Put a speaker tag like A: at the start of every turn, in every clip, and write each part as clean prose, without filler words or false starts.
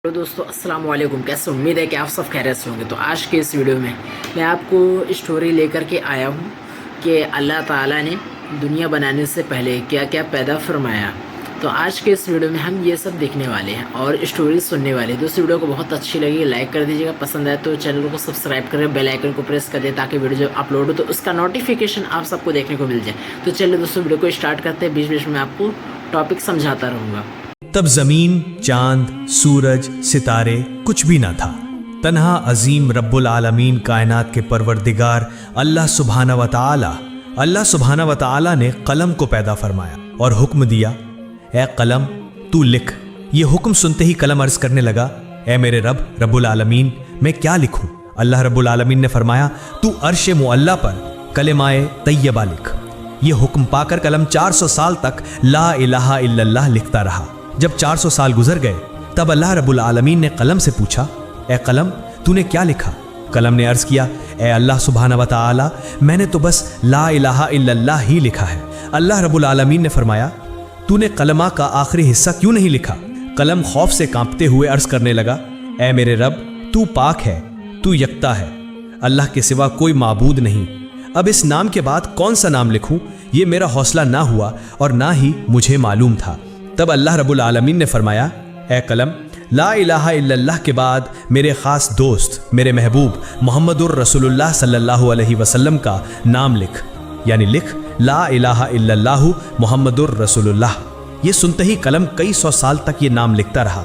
A: تو دوستو السلام علیکم، کیسے؟ امید ہے کہ آپ سب خیریت سے ہوں گے۔ تو آج کے اس ویڈیو میں آپ کو اسٹوری لے کر کے آیا ہوں کہ اللہ تعالیٰ نے دنیا بنانے سے پہلے کیا کیا پیدا فرمایا۔ تو آج کے اس ویڈیو میں ہم یہ سب دیکھنے والے ہیں اور اسٹوری سننے والے ہیں۔ دوست ویڈیو کو بہت اچھی لگی لائک کر دیجیے گا، پسند آئے تو چینل کو سبسکرائب کریں، بیل آئیکن کو پریس کر دیں تاکہ ویڈیو جب اپلوڈ ہو تو اس کا نوٹیفیکیشن آپ سب کو دیکھنے کو مل جائے۔ تو چلیے دوستوں ویڈیو کو اسٹارٹ کرتے ہیں، بیچ بیچ میں آپ کو ٹاپک سمجھاتا رہوں گا۔
B: تب زمین، چاند، سورج، ستارے کچھ بھی نہ تھا، تنہا عظیم رب العالمین کائنات کے پروردگار اللہ سبحانہ و تعالی نے قلم کو پیدا فرمایا اور حکم دیا، اے قلم تو لکھ۔ یہ حکم سنتے ہی قلم عرض کرنے لگا، اے میرے رب العالمین میں کیا لکھوں؟ اللہ رب العالمین نے فرمایا، تو عرش معلی پر کلمہ طیبہ لکھ۔ یہ حکم پا کر قلم 400 سال تک لا الہ الا اللہ لکھتا رہا۔ جب 400 سال گزر گئے تب اللہ رب العالمین نے قلم سے پوچھا، اے قلم تو نے کیا لکھا؟ قلم نے عرض کیا، اے اللہ سبحانہ و تعالی میں نے تو بس لا الہ الا اللہ ہی لکھا ہے۔ اللہ رب العالمین نے فرمایا، تو نے کلمہ کا آخری حصہ کیوں نہیں لکھا؟ قلم خوف سے کانپتے ہوئے عرض کرنے لگا، اے میرے رب تو پاک ہے، تو یکتا ہے، اللہ کے سوا کوئی معبود نہیں۔ اب اس نام کے بعد کون سا نام لکھوں؟ یہ میرا حوصلہ نہ ہوا اور نہ ہی مجھے معلوم تھا۔ تب اللہ رب العالمین نے فرمایا، اے قلم لا الہ الا اللہ کے بعد میرے خاص دوست، میرے محبوب محمد الرسول اللہ صلی اللہ علیہ وسلم کا نام لکھ، یعنی لکھ لا الہ الا اللہ محمد الرسول اللہ۔ یہ سنتے ہی قلم کئی سو سال تک یہ نام لکھتا رہا۔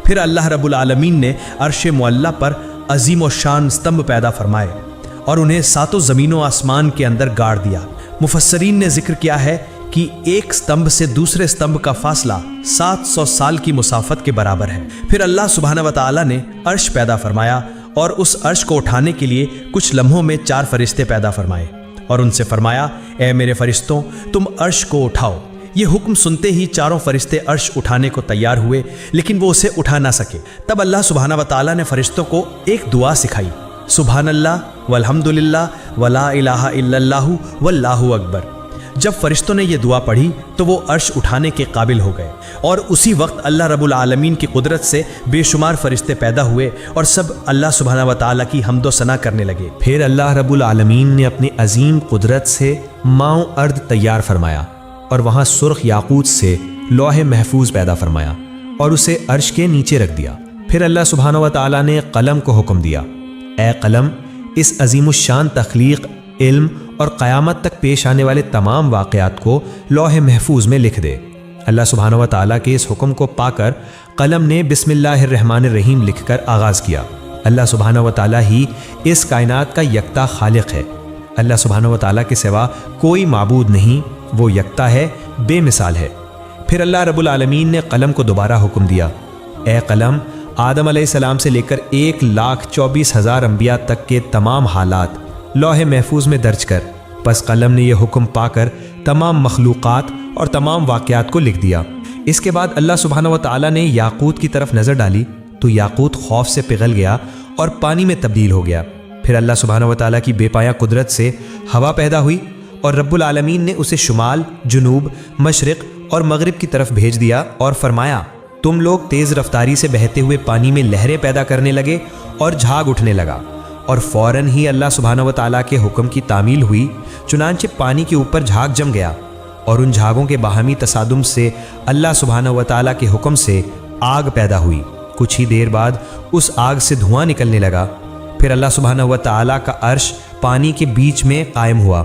B: پھر اللہ رب العالمین نے عرش معلی پر عظیم و شان ستمب پیدا فرمائے اور انہیں ساتوں زمین و آسمان کے اندر گاڑ دیا۔ مفسرین نے ذکر کیا ہے کہ ایک ستمب سے دوسرے ستمب کا فاصلہ 700 سال کی مسافت کے برابر ہے۔ پھر اللہ سبحانہ و تعالی نے عرش پیدا فرمایا اور اس عرش کو اٹھانے کے لیے کچھ لمحوں میں 4 فرشتے پیدا فرمائے اور ان سے فرمایا، اے میرے فرشتوں تم عرش کو اٹھاؤ۔ یہ حکم سنتے ہی چاروں فرشتے عرش اٹھانے کو تیار ہوئے، لیکن وہ اسے اٹھا نہ سکے۔ تب اللہ سبحانہ و تعالی نے فرشتوں کو ایک دعا سکھائی، سبحان اللہ والحمدللہ ولا الہ الا اللہ واللہ اکبر۔ جب فرشتوں نے یہ دعا پڑھی تو وہ عرش اٹھانے کے قابل ہو گئے اور اسی وقت اللہ رب العالمین کی قدرت سے بے شمار فرشتے پیدا ہوئے اور سب اللہ سبحانہ و تعالیٰ کی حمد و ثنا کرنے لگے۔ پھر اللہ رب العالمین نے اپنی عظیم قدرت سے ماؤں ارض تیار فرمایا اور وہاں سرخ یاقوت سے لوح محفوظ پیدا فرمایا اور اسے عرش کے نیچے رکھ دیا۔ پھر اللہ سبحانہ و تعالیٰ نے قلم کو حکم دیا، اے قلم اس عظیم الشان تخلیق، علم اور قیامت تک پیش آنے والے تمام واقعات کو لوح محفوظ میں لکھ دے۔ اللہ سبحانہ و تعالیٰ کے اس حکم کو پا کر قلم نے بسم اللہ الرحمن الرحیم لکھ کر آغاز کیا۔ اللہ سبحانہ و تعالیٰ ہی اس کائنات کا یکتا خالق ہے۔ اللہ سبحانہ و تعالیٰ کے سوا کوئی معبود نہیں، وہ یکتا ہے، بے مثال ہے۔ پھر اللہ رب العالمین نے قلم کو دوبارہ حکم دیا، اے قلم آدم علیہ السلام سے لے کر 1,24,000 انبیاء تک کے تمام حالات لوح محفوظ میں درج کر۔ پس قلم نے یہ حکم پا کر تمام مخلوقات اور تمام واقعات کو لکھ دیا۔ اس کے بعد اللہ سبحانہ و تعالیٰ نے یاقوت کی طرف نظر ڈالی تو یاقوت خوف سے پگھل گیا اور پانی میں تبدیل ہو گیا۔ پھر اللہ سبحانہ و تعالیٰ کی بے پایہ قدرت سے ہوا پیدا ہوئی اور رب العالمین نے اسے شمال، جنوب، مشرق اور مغرب کی طرف بھیج دیا اور فرمایا، تم لوگ تیز رفتاری سے بہتے ہوئے پانی میں لہریں پیدا کرنے لگے اور جھاگ اٹھنے لگا، اور فوراً ہی اللہ سبحانہ و تعالیٰ کے حکم کی تعمیل ہوئی، چنانچہ پانی کے اوپر جھاگ جم گیا اور ان جھاگوں کے باہمی تصادم سے اللہ سبحانہ و تعالیٰ کے حکم سے آگ پیدا ہوئی۔ کچھ ہی دیر بعد اس آگ سے دھواں نکلنے لگا۔ پھر اللہ سبحانہ و تعالیٰ کا عرش پانی کے بیچ میں قائم ہوا۔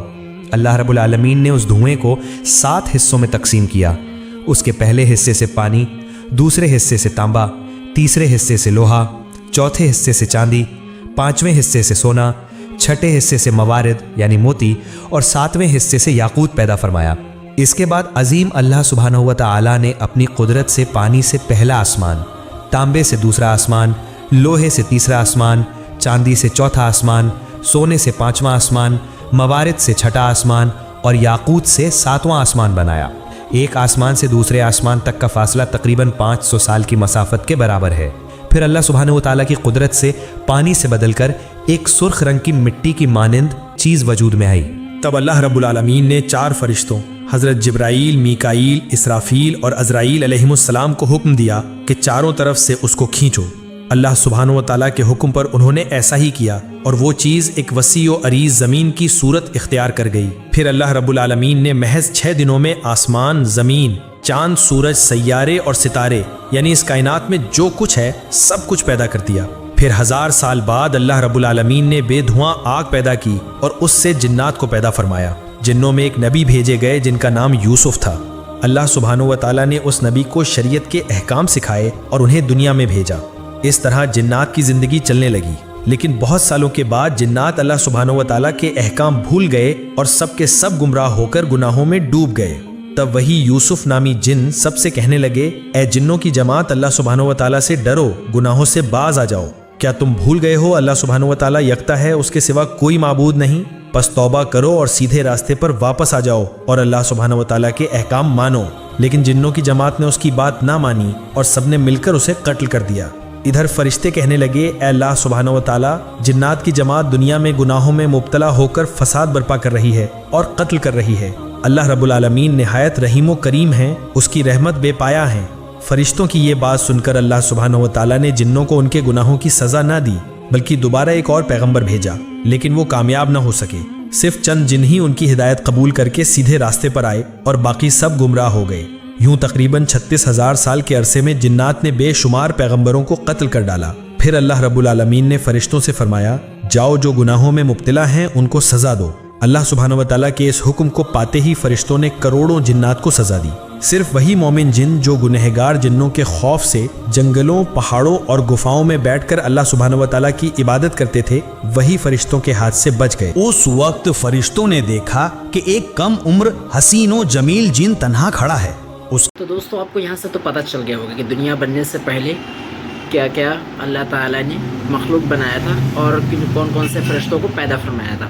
B: اللہ رب العالمین نے اس دھوئیں کو 7 حصوں میں تقسیم کیا۔ اس کے پہلے حصے سے پانی، دوسرے حصے سے تانبا، تیسرے حصے سے لوہا، چوتھے حصے سے چاندی، 5ویں حصے سے سونا، 6ٹھے حصے سے موارد یعنی موتی اور 7ویں حصے سے یاقوت پیدا فرمایا۔ اس کے بعد عظیم اللہ سبحانہ و تعالیٰ نے اپنی قدرت سے پانی سے پہلا آسمان، تانبے سے دوسرا آسمان، لوہے سے تیسرا آسمان، چاندی سے چوتھا آسمان، سونے سے 5واں آسمان، موارد سے 6ٹھا آسمان اور یاقوت سے 7واں آسمان بنایا۔ ایک آسمان سے دوسرے آسمان تک کا فاصلہ تقریباً 500 سال کی مسافت کے برابر ہے۔ پھر اللہ سبحانہ و تعالیٰ کی قدرت سے پانی سے بدل کر ایک سرخ رنگ کی مٹی کی مانند چیز وجود میں آئی۔ تب اللہ رب العالمین نے 4 فرشتوں حضرت جبرائیل، میکائیل، اسرافیل اور عزرائیل علیہم السلام کو حکم دیا کہ چاروں طرف سے اس کو کھینچو۔ اللہ سبحانہ و تعالیٰ کے حکم پر انہوں نے ایسا ہی کیا اور وہ چیز ایک وسیع و عریض زمین کی صورت اختیار کر گئی۔ پھر اللہ رب العالمین نے محض 6 دنوں میں آسمان، زمین، چاند، سورج، سیارے اور ستارے، یعنی اس کائنات میں جو کچھ ہے سب کچھ پیدا کر دیا۔ پھر 1000 سال بعد اللہ رب العالمین نے بے دھواں آگ پیدا کی اور اس سے جنات کو پیدا فرمایا۔ جنوں میں ایک نبی بھیجے گئے جن کا نام یوسف تھا۔ اللہ سبحانہ و تعالیٰ نے اس نبی کو شریعت کے احکام سکھائے اور انہیں دنیا میں بھیجا۔ اس طرح جنات کی زندگی چلنے لگی، لیکن بہت سالوں کے بعد جنات اللہ سبحانہ و تعالیٰ کے احکام بھول گئے اور سب کے سب گمراہ ہو کر گناہوں میں ڈوب گئے۔ تب وہی یوسف نامی جن سب سے کہنے لگے، اے جنوں کی جماعت، اللہ سبحانہ و تعالیٰ سے ڈرو، گناہوں سے باز آ جاؤ۔ کیا تم بھول گئے ہو اللہ سبحانہ و تعالیٰ یکتا ہے، اس کے سوا کوئی معبود نہیں؟ پس توبہ کرو اور سیدھے راستے پر واپس آ جاؤ اور اللہ سبحانہ و تعالیٰ کے احکام مانو۔ لیکن جنوں کی جماعت نے اس کی بات نہ مانی اور سب نے مل کر اسے قتل کر دیا۔ ادھر فرشتے کہنے لگے، اے اللہ سبحانہ و تعالیٰ، جنات کی جماعت دنیا میں گناہوں میں مبتلا ہو کر فساد برپا کر رہی ہے اور قتل کر رہی ہے۔ اللہ رب العالمین نہایت رحیم و کریم ہیں، اس کی رحمت بے پایا ہے۔ فرشتوں کی یہ بات سن کر اللہ سبحانہ و تعالیٰ نے جنوں کو ان کے گناہوں کی سزا نہ دی، بلکہ دوبارہ ایک اور پیغمبر بھیجا، لیکن وہ کامیاب نہ ہو سکے۔ صرف چند جن ہی ان کی ہدایت قبول کر کے سیدھے راستے پر آئے اور باقی سب گمراہ ہو گئے۔ یوں تقریباً 36,000 سال کے عرصے میں جنات نے بے شمار پیغمبروں کو قتل کر ڈالا۔ پھر اللہ رب العالمین نے فرشتوں سے فرمایا، جاؤ جو گناہوں میں مبتلا ہیں ان کو سزا دو۔ اللہ سبحانہ و تعالیٰ کے اس حکم کو پاتے ہی فرشتوں نے کروڑوں جنات کو سزا دی۔ صرف وہی مومن جن جو گنہگار جنوں کے خوف سے جنگلوں، پہاڑوں اور گفاؤں میں بیٹھ کر اللہ سبحانہ و تعالیٰ کی عبادت کرتے تھے، وہی فرشتوں کے ہاتھ سے بچ گئے۔
C: اس وقت فرشتوں نے دیکھا کہ ایک کم عمر حسین و جمیل جن تنہا کھڑا ہے۔
A: تو دوستو، آپ کو یہاں سے تو پتہ چل گیا ہوگا کہ دنیا بننے سے پہلے کیا کیا اللہ تعالیٰ نے مخلوق بنایا تھا اور کون کون سے فرشتوں کو پیدا فرمایا تھا۔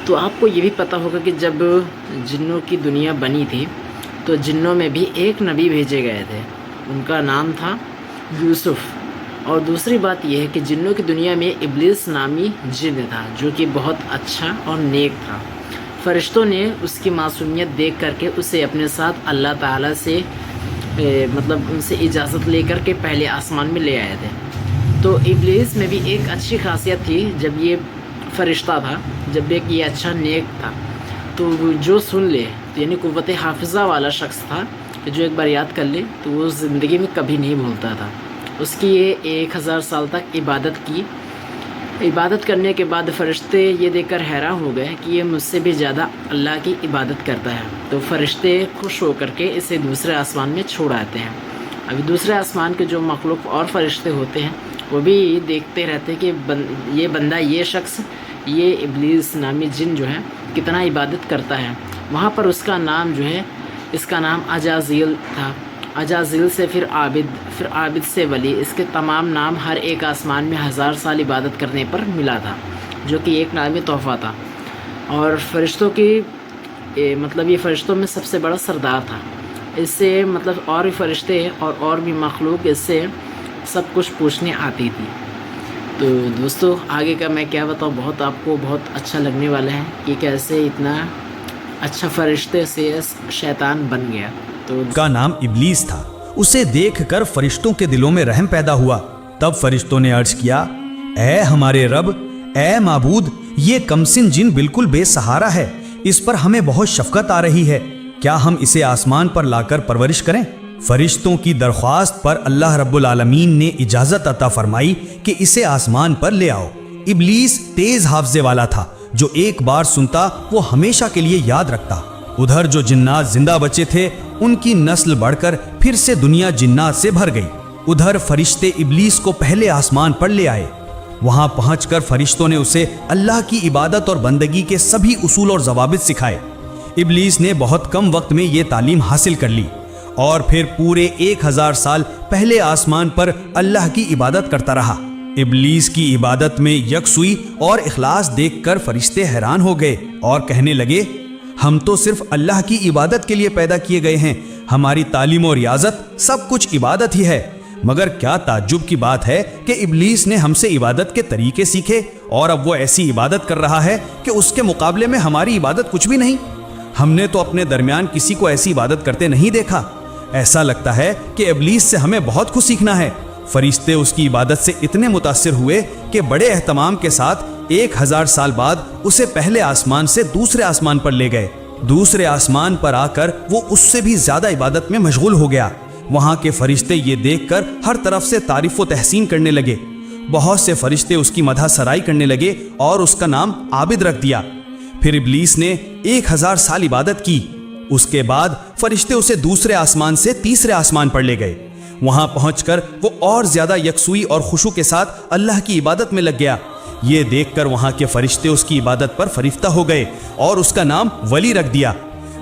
A: تو آپ کو یہ بھی پتہ ہوگا کہ جب جنوں کی دنیا بنی تھی تو جنوں میں بھی ایک نبی بھیجے گئے تھے، ان کا نام تھا یوسف۔ اور دوسری بات یہ ہے کہ جنوں کی دنیا میں ابلیس نامی جن تھا جو کہ بہت اچھا اور نیک تھا۔ فرشتوں نے اس کی معصومیت دیکھ کر کے اسے اپنے ساتھ اللہ تعالیٰ سے ان سے اجازت لے کر کے پہلے آسمان میں لے آئے تھے۔ تو ابلیس میں بھی ایک اچھی خاصیت تھی، جب یہ فرشتہ تھا، جب ایک یہ اچھا نیک تھا تو جو سن لے، یعنی قوت حافظہ والا شخص تھا کہ جو ایک بار یاد کر لے تو وہ زندگی میں کبھی نہیں بھولتا تھا۔ اس کی یہ 1000 سال تک عبادت کی۔ عبادت کرنے کے بعد فرشتے یہ دیکھ کر حیران ہو گئے کہ یہ مجھ سے بھی زیادہ اللہ کی عبادت کرتا ہے۔ تو فرشتے خوش ہو کر کے اسے دوسرے آسمان میں چھوڑ آتے ہیں۔ ابھی دوسرے آسمان کے جو مخلوق اور فرشتے ہوتے ہیں وہ بھی دیکھتے رہتے ہیں کہ یہ بندہ، یہ شخص، یہ ابلیس نامی جن جو ہے کتنا عبادت کرتا ہے۔ وہاں پر اس کا نام جو ہے، اس کا نام اجازیل تھا۔ اجازیل سے پھر عابد سے ولی، اس کے تمام نام ہر ایک آسمان میں 1000 سال عبادت کرنے پر ملا تھا، جو کہ ایک نامی تحفہ تھا۔ اور فرشتوں کی یہ فرشتوں میں سب سے بڑا سردار تھا۔ اس سے اور بھی فرشتے اور بھی مخلوق اس سے سب کچھ پوچھنے آتی تھی۔ تو دوستو، آگے کا میں کیا بتاؤں، آپ کو بہت اچھا لگنے والا ہے کہ کیسے اتنا اچھا فرشتے سے شیطان بن گیا۔ تو
C: کا نام ابلیس تھا۔ اسے دیکھ کر فرشتوں کے دلوں میں رحم پیدا ہوا۔ تب فرشتوں نے عرض کیا، اے ہمارے رب، اے معبود، یہ کمسن جن بالکل بے سہارا ہے، اس پر ہمیں بہت شفقت آ رہی ہے، کیا ہم اسے آسمان پر لا کر پرورش کریں؟ فرشتوں کی درخواست پر اللہ رب العالمین نے اجازت عطا فرمائی کہ اسے آسمان پر لے آؤ۔ ابلیس تیز حافظے والا تھا، جو ایک بار سنتا وہ ہمیشہ کے لیے یاد رکھتا۔ ادھر جو جنات زندہ بچے تھے ان کی نسل بڑھ کر پھر سے دنیا جنات سے بھر گئی۔ ادھر فرشتے ابلیس کو پہلے آسمان پر لے آئے۔ وہاں پہنچ کر فرشتوں نے اسے اللہ کی عبادت اور بندگی کے سبھی اصول اور ضوابط سکھائے۔ ابلیس نے بہت کم وقت میں یہ تعلیم حاصل کر لی اور پھر پورے 1000 سال پہلے آسمان پر اللہ کی عبادت کرتا رہا۔ ابلیس کی عبادت میں یکسوئی اور اخلاص دیکھ کر فرشتے حیران ہو گئے اور کہنے لگے، ہم تو صرف اللہ کی عبادت کے لیے پیدا کیے گئے ہیں، ہماری تعلیم و ریاضت سب کچھ عبادت ہی ہے، مگر کیا تعجب کی بات ہے کہ ابلیس نے ہم سے عبادت کے طریقے سیکھے اور اب وہ ایسی عبادت کر رہا ہے کہ اس کے مقابلے میں ہماری عبادت کچھ بھی نہیں۔ ہم نے تو اپنے درمیان کسی کو ایسی عبادت کرتے نہیں دیکھا. ایسا لگتا ہے کہ ابلیس سے ہمیں بہت کچھ سیکھنا ہے. فرشتے اس کی عبادت سے اتنے متاثر ہوئے کہ بڑے اہتمام کے ساتھ 1000 سال بعد اسے پہلے آسمان سے دوسرے آسمان پر لے گئے. دوسرے آسمان پر آ کر وہ اس سے بھی زیادہ عبادت میں مشغول ہو گیا. وہاں کے فرشتے یہ دیکھ کر ہر طرف سے تعریف و تحسین کرنے لگے. بہت سے فرشتے اس کی مدح سرائی کرنے لگے اور اس کا نام عابد رکھ دیا. پھر ابلیس نے 1000 سال عبادت کی. اس کے بعد فرشتے اسے دوسرے آسمان سے تیسرے آسمان پر لے گئے. وہاں پہنچ کر وہ اور زیادہ یکسوئی اور خشوع کے ساتھ اللہ کی عبادت میں لگ گیا. یہ دیکھ کر وہاں کے فرشتے اس کی عبادت پر فریفتہ ہو گئے اور اس کا نام ولی رکھ دیا.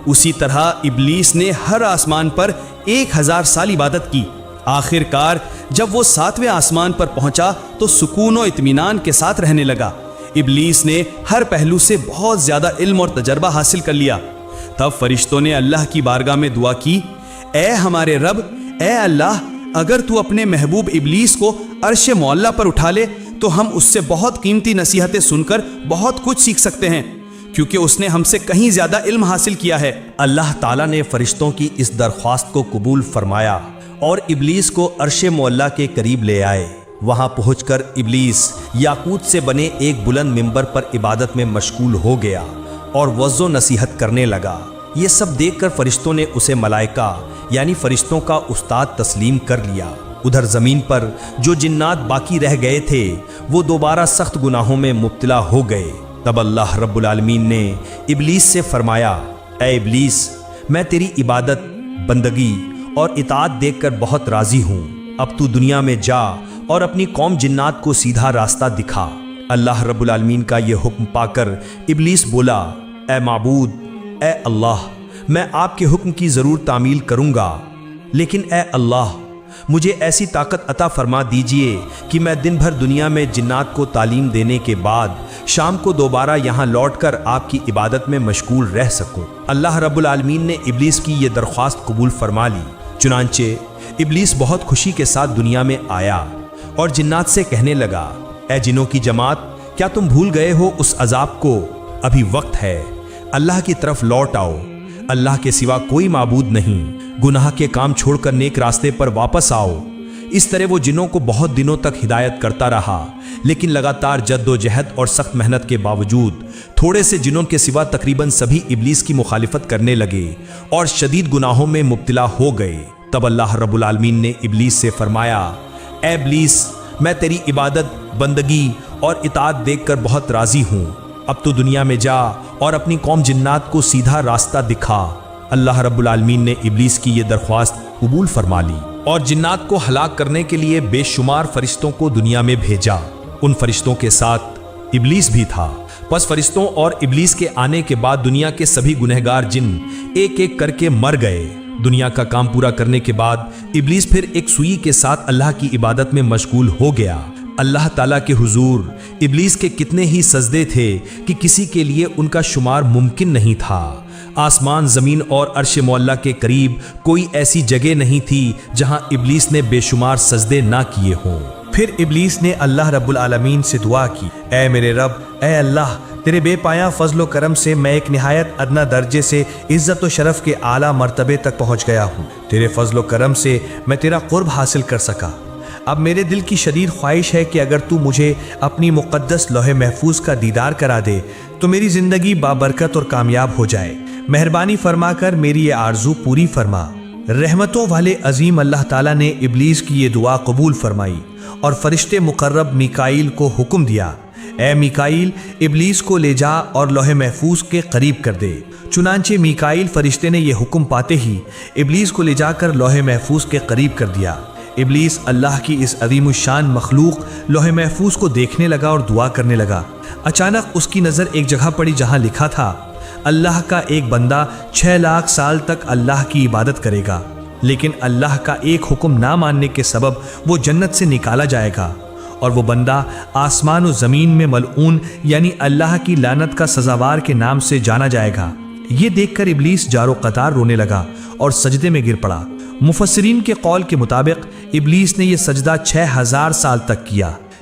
C: اسی طرح ابلیس نے ہر آسمان پر 1000 سال عبادت کی. آخر کار جب وہ 7ویں آسمان پر پہنچا تو سکون و اطمینان کے ساتھ رہنے لگا. ابلیس نے ہر پہلو سے بہت زیادہ علم اور تجربہ حاصل کر لیا. تب فرشتوں نے اللہ کی بارگاہ میں دعا کی, اے ہمارے رب, اے اللہ, اگر تو اپنے محبوب ابلیس کو عرش معلیٰ پر اٹھا لے تو ہم اس سے بہت قیمتی نصیحتیں سن کر بہت کچھ سیکھ سکتے ہیں, کیونکہ اس نے ہم سے کہیں زیادہ علم حاصل کیا ہے.
B: اللہ تعالیٰ نے فرشتوں کی اس درخواست کو قبول فرمایا اور ابلیس کو عرش معلیٰ کے قریب لے آئے. وہاں پہنچ کر ابلیس یاقوت سے بنے ایک بلند منبر پر عبادت میں مشغول ہو گیا اور وعظ و نصیحت کرنے لگا. یہ سب دیکھ کر فرشتوں نے اسے ملائکہ یعنی فرشتوں کا استاد تسلیم کر لیا. ادھر زمین پر جو جنات باقی رہ گئے تھے وہ دوبارہ سخت گناہوں میں مبتلا ہو گئے. تب اللہ رب العالمین نے ابلیس سے فرمایا, اے ابلیس, میں تیری عبادت, بندگی اور اطاعت دیکھ کر بہت راضی ہوں. اب تو دنیا میں جا اور اپنی قوم جنات کو سیدھا راستہ دکھا. اللہ رب العالمین کا یہ حکم پا کر ابلیس بولا, اے معبود, اے اللہ, میں آپ کے حکم کی ضرور تعمیل کروں گا, لیکن اے اللہ, مجھے ایسی طاقت عطا فرما دیجئے کہ میں دن بھر دنیا میں جنات کو تعلیم دینے کے بعد شام کو دوبارہ یہاں لوٹ کر آپ کی عبادت میں مشغول رہ سکوں. اللہ رب العالمین نے ابلیس کی یہ درخواست قبول فرما لی. چنانچہ ابلیس بہت خوشی کے ساتھ دنیا میں آیا اور جنات سے کہنے لگا, اے جنوں کی جماعت, کیا تم بھول گئے ہو اس عذاب کو؟ ابھی وقت ہے, اللہ کی طرف لوٹ آؤ. اللہ کے سوا کوئی معبود نہیں. گناہ کے کام چھوڑ کر نیک راستے پر واپس آؤ. اس طرح وہ جنوں کو بہت دنوں تک ہدایت کرتا رہا, لیکن لگاتار جد و جہد اور سخت محنت کے باوجود تھوڑے سے جنوں کے سوا تقریباً سبھی ابلیس کی مخالفت کرنے لگے اور شدید گناہوں میں مبتلا ہو گئے. تب اللہ رب العالمین نے ابلیس سے فرمایا, اے ابلیس, میں تیری عبادت, بندگی اور اطاعت دیکھ کر بہت راضی ہوں. اب تو دنیا میں جا اور اپنی قوم جنات کو سیدھا راستہ دکھا. اللہ رب العالمین نے ابلیس کی یہ درخواست قبول فرما لی اور جنات کو ہلاک کرنے کے لیے بے شمار فرشتوں کو دنیا میں بھیجا. ان فرشتوں کے ساتھ ابلیس بھی تھا. پس فرشتوں اور ابلیس کے آنے کے بعد دنیا کے سبھی گنہگار جن ایک ایک کر کے مر گئے. دنیا کا کام پورا کرنے کے بعد ابلیس پھر ایک سوئی کے ساتھ اللہ کی عبادت میں مشغول ہو گیا. اللہ تعالیٰ کے حضور ابلیس کے کتنے ہی سجدے تھے کہ کسی کے لیے ان کا شمار ممکن نہیں تھا. آسمان, زمین اور عرش معلیٰ کے قریب کوئی ایسی جگہ نہیں تھی جہاں ابلیس نے بے شمار سجدے نہ کیے ہوں. پھر ابلیس نے اللہ رب العالمین سے دعا کی, اے میرے رب, اے اللہ, تیرے بے پایاں فضل و کرم سے میں ایک نہایت ادنا درجے سے عزت و شرف کے اعلیٰ مرتبے تک پہنچ گیا ہوں. تیرے فضل و کرم سے میں تیرا قرب حاصل کر سکا. اب میرے دل کی شدید خواہش ہے کہ اگر تو مجھے اپنی مقدس لوح محفوظ کا دیدار کرا دے تو میری زندگی بابرکت اور کامیاب ہو جائے. مہربانی فرما کر میری یہ آرزو پوری فرما. رحمتوں والے عظیم اللہ تعالیٰ نے ابلیس کی یہ دعا قبول فرمائی اور فرشتے مقرب میکائیل کو حکم دیا, اے میکائیل, ابلیس کو لے جا اور لوح محفوظ کے قریب کر دے. چنانچہ میکائیل فرشتے نے یہ حکم پاتے ہی ابلیس کو لے جا کر لوح محفوظ کے قریب کر دیا. ابلیس اللہ کی اس عظیم الشان مخلوق لوح محفوظ کو دیکھنے لگا اور دعا کرنے لگا. اچانک اس کی نظر ایک جگہ پڑی جہاں لکھا تھا, اللہ کا ایک بندہ 6 لاکھ سال تک اللہ کی عبادت کرے گا, لیکن اللہ کا ایک حکم نہ ماننے کے سبب وہ جنت سے نکالا جائے گا اور وہ بندہ آسمان و زمین میں ملعون یعنی اللہ کی لعنت کا سزاوار کے نام سے جانا جائے گا. یہ دیکھ کر ابلیس جار و قطار رونے لگا اور سجدے میں گر پڑا. مفسرین کے قول کے مطابق ابلیس نے یہ سجدہ 6000 سال تک کیا.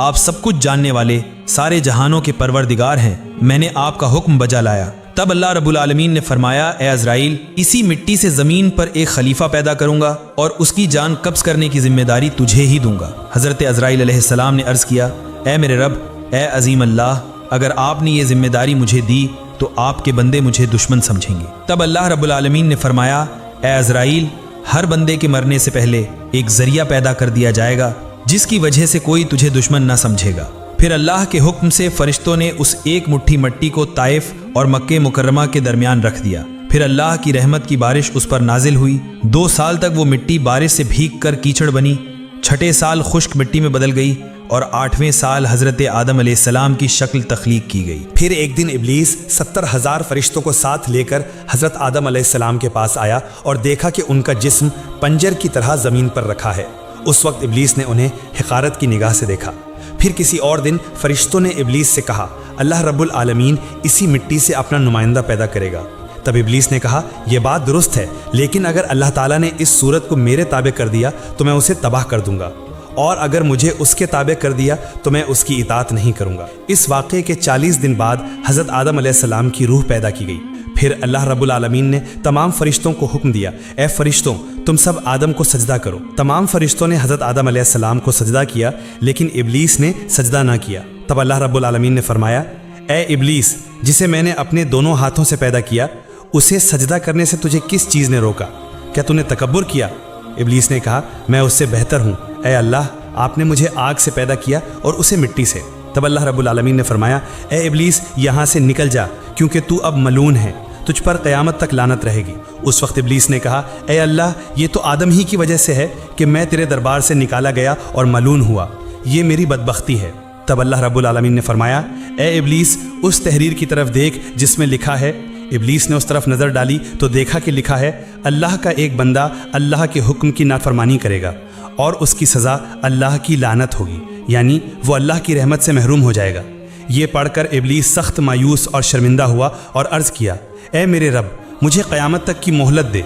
C: آپ سب کچھ جاننے والے سارے جہانوں کے پروردگار ہیں، میں نے آپ کا حکم بجا لایا۔ تب اللہ رب العالمین نے فرمایا، اے عزرائیل، اسی مٹی سے زمین پر ایک خلیفہ پیدا کروں گا اور اس کی جان قبض کرنے کی ذمہ داری تجھے ہی دوں گا۔ حضرت عزرائیل علیہ السلام نے عرض کیا، اے میرے رب، اے عظیم اللہ، اگر آپ نے یہ ذمہ داری مجھے دی تو آپ کے بندے مجھے دشمن سمجھیں گے۔ تب اللہ رب العالمین نے فرمایا، اے عزرائیل، ہر بندے کے مرنے سے پہلے ایک ذریعہ پیدا کر دیا جائے گا جس کی وجہ سے کوئی تجھے دشمن نہ سمجھے گا۔ پھر اللہ کے حکم سے فرشتوں نے اس ایک مٹھی مٹی کو طائف اور مکہ مکرمہ کے درمیان رکھ دیا۔ پھر اللہ کی رحمت کی بارش اس پر نازل ہوئی۔ 2 سال تک وہ مٹی بارش سے بھیگ کر کیچڑ بنی، 6 سال خشک مٹی میں بدل گئی اور 8ویں سال حضرت آدم علیہ السلام کی شکل تخلیق کی گئی۔
D: پھر ایک دن ابلیس 70,000 فرشتوں کو ساتھ لے کر حضرت آدم علیہ السلام کے پاس آیا اور دیکھا کہ ان کا جسم پنجر کی طرح زمین پر رکھا ہے۔ اس وقت ابلیس نے انہیں حقارت کی نگاہ سے دیکھا۔ پھر کسی اور دن فرشتوں نے ابلیس سے کہا، اللہ رب العالمین اسی مٹی سے اپنا نمائندہ پیدا کرے گا۔ تب ابلیس نے کہا، یہ بات درست ہے، لیکن اگر اللہ تعالیٰ نے اس صورت کو میرے تابع کر دیا تو میں اسے تباہ کر دوں گا، اور اگر مجھے اس کے تابع کر دیا تو میں اس کی اطاعت نہیں کروں گا۔ اس واقعے کے 40 دن بعد حضرت آدم علیہ السلام کی روح پیدا کی گئی۔ پھر اللہ رب العالمین نے تمام فرشتوں کو حکم دیا، اے فرشتوں، تم سب آدم کو سجدہ کرو۔ تمام فرشتوں نے حضرت آدم علیہ السلام کو سجدہ کیا، لیکن ابلیس نے سجدہ نہ کیا۔ تب اللہ رب العالمین نے فرمایا، اے ابلیس، جسے میں نے اپنے دونوں ہاتھوں سے پیدا کیا، اسے سجدہ کرنے سے تجھے کس چیز نے روکا؟ کیا تو نے تکبر کیا؟ ابلیس نے کہا، میں اس سے بہتر ہوں، اے اللہ، آپ نے مجھے آگ سے پیدا کیا اور اسے مٹی سے۔ تب اللہ رب العالمین نے فرمایا، اے ابلیس، یہاں سے نکل جا، کیونکہ تو اب ملعون ہے، تجھ پر قیامت تک لعنت رہے گی۔ اس وقت ابلیس نے کہا، اے اللہ، یہ تو آدم ہی کی وجہ سے ہے کہ میں تیرے دربار سے نکالا گیا اور ملعون ہوا، یہ میری بدبختی ہے۔ تب اللہ رب العالمین نے فرمایا، اے ابلیس، اس تحریر کی طرف دیکھ جس میں لکھا ہے۔ ابلیس نے اس طرف نظر ڈالی تو دیکھا کہ لکھا ہے، اللہ کا ایک بندہ اللہ کے حکم کی نافرمانی کرے گا اور اس کی سزا اللہ کی لعنت ہوگی، یعنی وہ اللہ کی رحمت سے محروم ہو جائے گا۔ یہ پڑھ کر ابلیس سخت مایوس اور شرمندہ ہوا اور عرض کیا، اے میرے رب، مجھے قیامت تک کی مہلت دے۔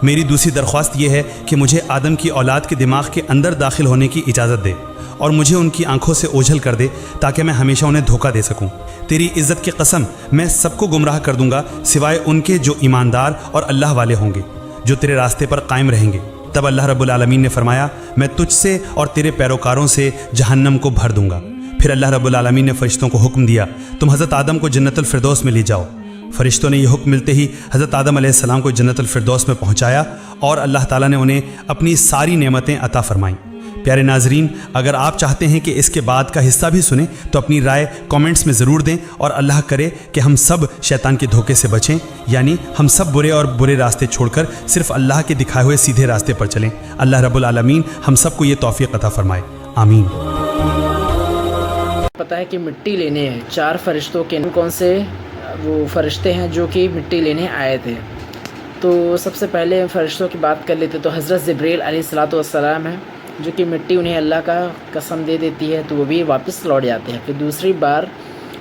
D: میری دوسری درخواست یہ ہے کہ مجھے آدم کی اولاد کے دماغ کے اندر داخل ہونے کی اجازت دے اور مجھے ان کی آنکھوں سے اوجھل کر دے تاکہ میں ہمیشہ انہیں دھوکہ دے سکوں۔ تیری عزت کی قسم، میں سب کو گمراہ کر دوں گا سوائے ان کے جو ایماندار اور اللہ والے ہوں گے، جو تیرے راستے پر قائم رہیں گے۔ تب اللہ رب العالمین نے فرمایا، میں تجھ سے اور تیرے پیروکاروں سے جہنم کو بھر دوں گا۔ پھر اللہ رب العالمین نے فرشتوں کو حکم دیا، تم حضرت آدم کو جنت الفردوس میں لے جاؤ۔ فرشتوں نے یہ حکم ملتے ہی حضرت آدم علیہ السلام کو جنت الفردوس میں پہنچایا اور اللہ تعالیٰ نے انہیں اپنی ساری نعمتیں عطا فرمائیں۔ پیارے ناظرین، اگر آپ چاہتے ہیں کہ اس کے بعد کا حصہ بھی سنیں تو اپنی رائے کامنٹس میں ضرور دیں، اور اللہ کرے کہ ہم سب شیطان کے دھوکے سے بچیں، یعنی ہم سب برے راستے چھوڑ کر صرف اللہ کے دکھائے ہوئے سیدھے راستے پر چلیں۔ اللہ رب العالمین ہم سب کو یہ توفیق عطا فرمائے، آمین۔
A: پتہ ہے کہ مٹی لینے ہیں 4 فرشتوں کے کون سے وہ فرشتے ہیں جو کہ مٹی لینے آئے تھے۔ تو سب سے پہلے فرشتوں کی بات کر لیتے تو حضرت جبریل علیہ السلام ہیں، جو کہ مٹی انہیں اللہ کا قسم دے دیتی ہے تو وہ بھی واپس لوٹ جاتے ہیں۔ پھر دوسری بار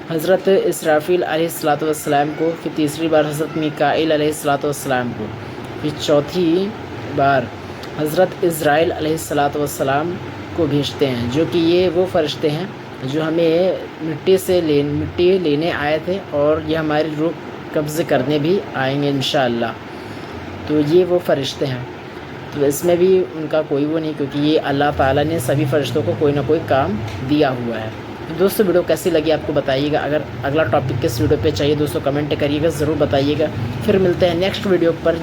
A: حضرت اسرافیل علیہ السلام کو، پھر تیسری بار حضرت میکائیل علیہ السلام کو، پھر چوتھی بار حضرت عزرائیل علیہ السلام کو بھیجتے ہیں، جو کہ یہ وہ فرشتے ہیں جو ہمیں مٹی لینے آئے تھے اور یہ ہماری روح قبض کرنے بھی آئیں گے انشاءاللہ۔ تو یہ وہ فرشتے ہیں، تو اس میں بھی ان کا کوئی وہ نہیں، کیونکہ یہ اللہ تعالیٰ نے سبھی فرشتوں کو کوئی نہ کوئی کام دیا ہوا ہے۔ تو دوستو ویڈیو کیسی لگی آپ کو بتائیے گا، اگر اگلا ٹاپک کس ویڈیو پہ چاہیے دوستو کمنٹ کریے گا، ضرور بتائیے گا۔ پھر ملتے ہیں نیکسٹ ویڈیو پر۔